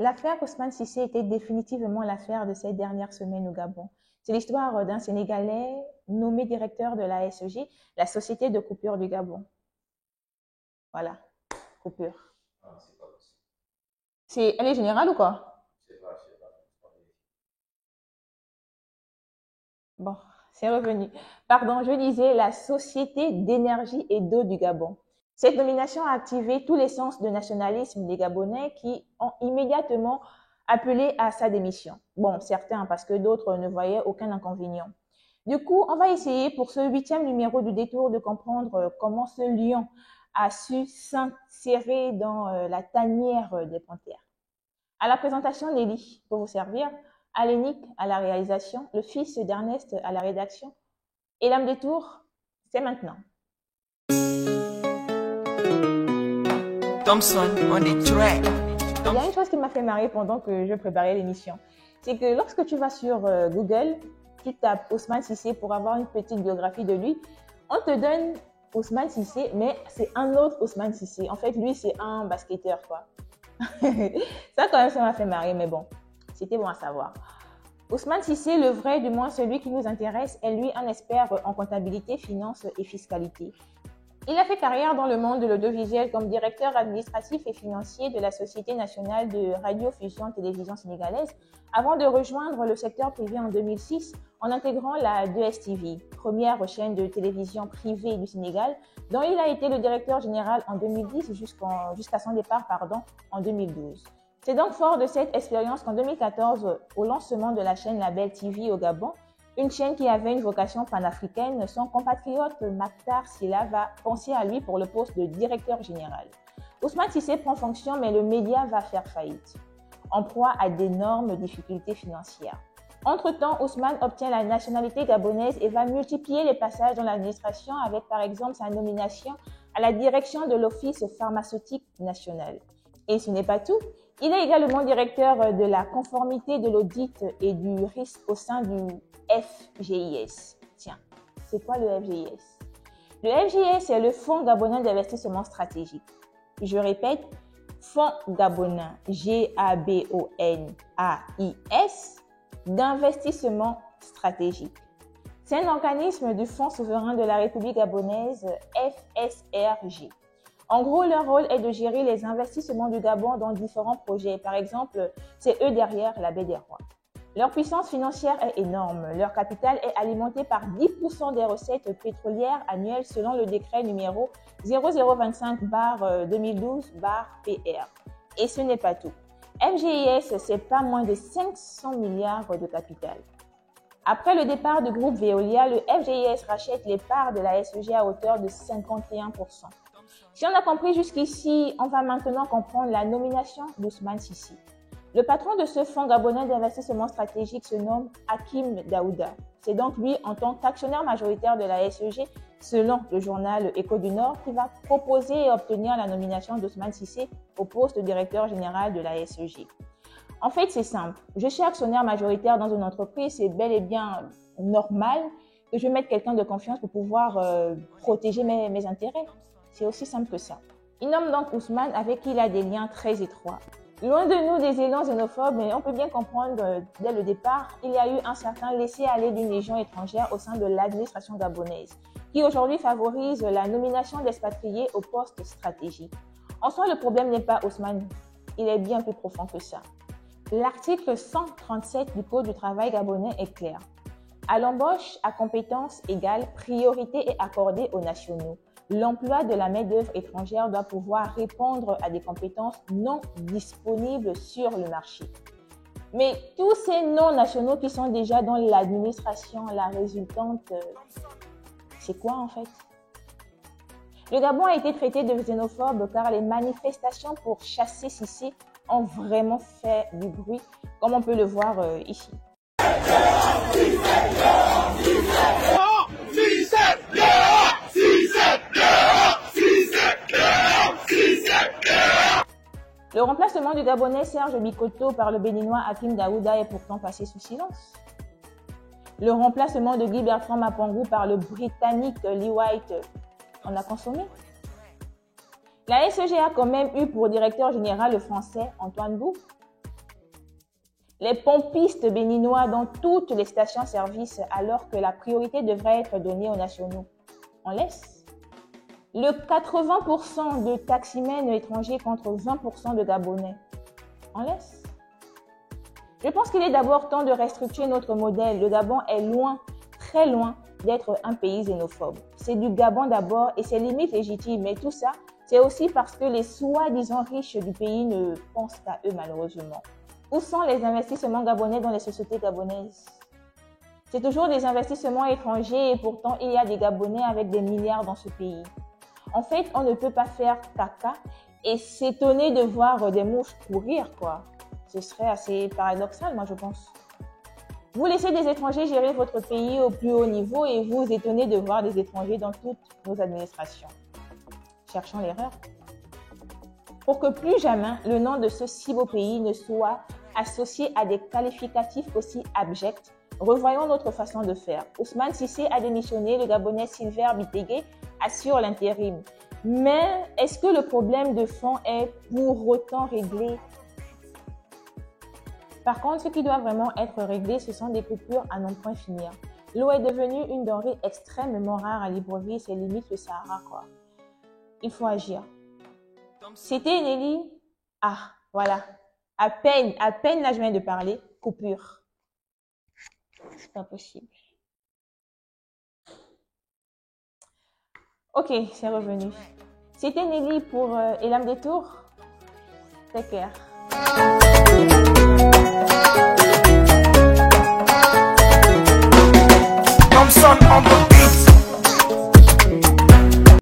L'affaire Ousmane Cissé était définitivement l'affaire de ces dernières semaines au Gabon. C'est l'histoire d'un Sénégalais nommé directeur de la SEG, la Société de coupure du Gabon. Voilà, coupure. Ah, c'est pas possible. Elle est générale ou quoi? Je sais pas. Bon, c'est revenu. Pardon, je disais la Société d'énergie et d'eau du Gabon. Cette nomination a activé tous les sens de nationalisme des Gabonais qui ont immédiatement appelé à sa démission. Bon, certains parce que d'autres ne voyaient aucun inconvénient. Du coup, on va essayer pour ce 8e numéro du Détour de comprendre comment ce lion a su s'insérer dans la tanière des panthères. À la présentation, Nelly, pour vous servir, Alénic à la réalisation, le fils d'Ernest à la rédaction. Et l'âme des tours, c'est maintenant. Thompson on the track. Il y a une chose qui m'a fait marrer pendant que je préparais l'émission. C'est que lorsque tu vas sur Google, tu tapes Ousmane Cissé pour avoir une petite biographie de lui, on te donne Ousmane Cissé, mais c'est un autre Ousmane Cissé. En fait, lui, c'est un basketteur, quoi. Ça, quand même, ça m'a fait marrer, mais bon, c'était bon à savoir. Ousmane Cissé, le vrai, du moins celui qui nous intéresse, est lui un expert en comptabilité, finance et fiscalité. Il a fait carrière dans le monde de l'audiovisuel comme directeur administratif et financier de la Société nationale de radiodiffusion télévision sénégalaise avant de rejoindre le secteur privé en 2006 en intégrant la 2STV, première chaîne de télévision privée du Sénégal, dont il a été le directeur général en 2010 jusqu'à son départ en 2012. C'est donc fort de cette expérience qu'en 2014, au lancement de la chaîne Label TV au Gabon, une chaîne qui avait une vocation panafricaine, son compatriote Maktar Sylla va penser à lui pour le poste de directeur général. Ousmane Cissé prend fonction, mais le média va faire faillite, en proie à d'énormes difficultés financières. Entre-temps, Ousmane obtient la nationalité gabonaise et va multiplier les passages dans l'administration avec par exemple sa nomination à la direction de l'Office pharmaceutique national. Et ce n'est pas tout. Il est également directeur de la conformité de l'audit et du risque au sein du FGIS. Tiens, c'est quoi le FGIS? Le FGIS, c'est le Fonds gabonais d'investissement stratégique. Je répète, Fonds gabonais, G-A-B-O-N-A-I-S, d'investissement stratégique. C'est un organisme du Fonds souverain de la République gabonaise, FSRG. En gros, leur rôle est de gérer les investissements du Gabon dans différents projets. Par exemple, c'est eux derrière la baie des Rois. Leur puissance financière est énorme. Leur capital est alimenté par 10% des recettes pétrolières annuelles selon le décret numéro 0025/2012/PR. Et ce n'est pas tout. FGIS, c'est pas moins de 500 milliards de capital. Après le départ du groupe Veolia, le FGIS rachète les parts de la SEG à hauteur de 51%. Si on a compris jusqu'ici, on va maintenant comprendre la nomination d'Ousmane Cissé. Le patron de ce fonds gabonais d'investissement stratégique se nomme Hakim Daouda. C'est donc lui, en tant qu'actionnaire majoritaire de la SEG, selon le journal Écho du Nord, qui va proposer et obtenir la nomination d'Ousmane Cissé au poste de directeur général de la SEG. En fait, c'est simple. Je suis actionnaire majoritaire dans une entreprise, c'est bel et bien normal que je mette quelqu'un de confiance pour pouvoir protéger mes intérêts. C'est aussi simple que ça. Il nomme donc Ousmane avec qui il a des liens très étroits. Loin de nous des élans xénophobes, mais on peut bien comprendre dès le départ, il y a eu un certain laisser-aller d'une légion étrangère au sein de l'administration gabonaise, qui aujourd'hui favorise la nomination d'expatriés aux postes stratégiques. En soi, le problème n'est pas Ousmane, il est bien plus profond que ça. L'article 137 du Code du travail gabonais est clair. À l'embauche, à compétences égales, priorité est accordée aux nationaux. L'emploi de la main-d'œuvre étrangère doit pouvoir répondre à des compétences non disponibles sur le marché. Mais tous ces non-nationaux qui sont déjà dans l'administration, la résultante, c'est quoi en fait? Le Gabon a été traité de xénophobe car les manifestations pour chasser Cissé ont vraiment fait du bruit, comme on peut le voir ici. Le remplacement du Gabonais Serge Bikoto par le Béninois Hakim Daouda est pourtant passé sous silence. Le remplacement de Guy Bertrand Mapongou par le Britannique Lee White, on a consommé. La SEG a quand même eu pour directeur général le Français Antoine Bou. les pompistes béninois dans toutes les stations-service alors que la priorité devrait être donnée aux nationaux. On laisse. Le 80% de taximens étrangers contre 20% de Gabonais. On laisse. Je pense qu'il est d'abord temps de restructurer notre modèle. Le Gabon est loin, très loin d'être un pays xénophobe. C'est du Gabon d'abord et c'est limite légitime. Mais tout ça, c'est aussi parce que les soi-disant riches du pays ne pensent qu'à eux malheureusement. Où sont les investissements gabonais dans les sociétés gabonaises? C'est toujours des investissements étrangers et pourtant il y a des Gabonais avec des milliards dans ce pays. En fait, on ne peut pas faire caca et s'étonner de voir des mouches courir, quoi. Ce serait assez paradoxal, moi, je pense. Vous laissez des étrangers gérer votre pays au plus haut niveau et vous vous étonnez de voir des étrangers dans toutes nos administrations. Cherchons l'erreur. Pour que plus jamais le nom de ce si beau pays ne soit associé à des qualificatifs aussi abjects, revoyons notre façon de faire. Ousmane Cissé a démissionné, le Gabonais Silver Bitégué assure l'intérim. Mais est-ce que le problème de fond est pour autant réglé? Par contre, ce qui doit vraiment être réglé, ce sont des coupures à non point finir. L'eau est devenue une denrée extrêmement rare à Libreville, c'est limite le Sahara, quoi. Il faut agir. C'était Nelly. Ah, voilà. À peine là, je viens de parler. Coupure. C'est pas possible. Ok, c'est revenu. C'était Nelly pour Elam Détour. Take care. Thompson on the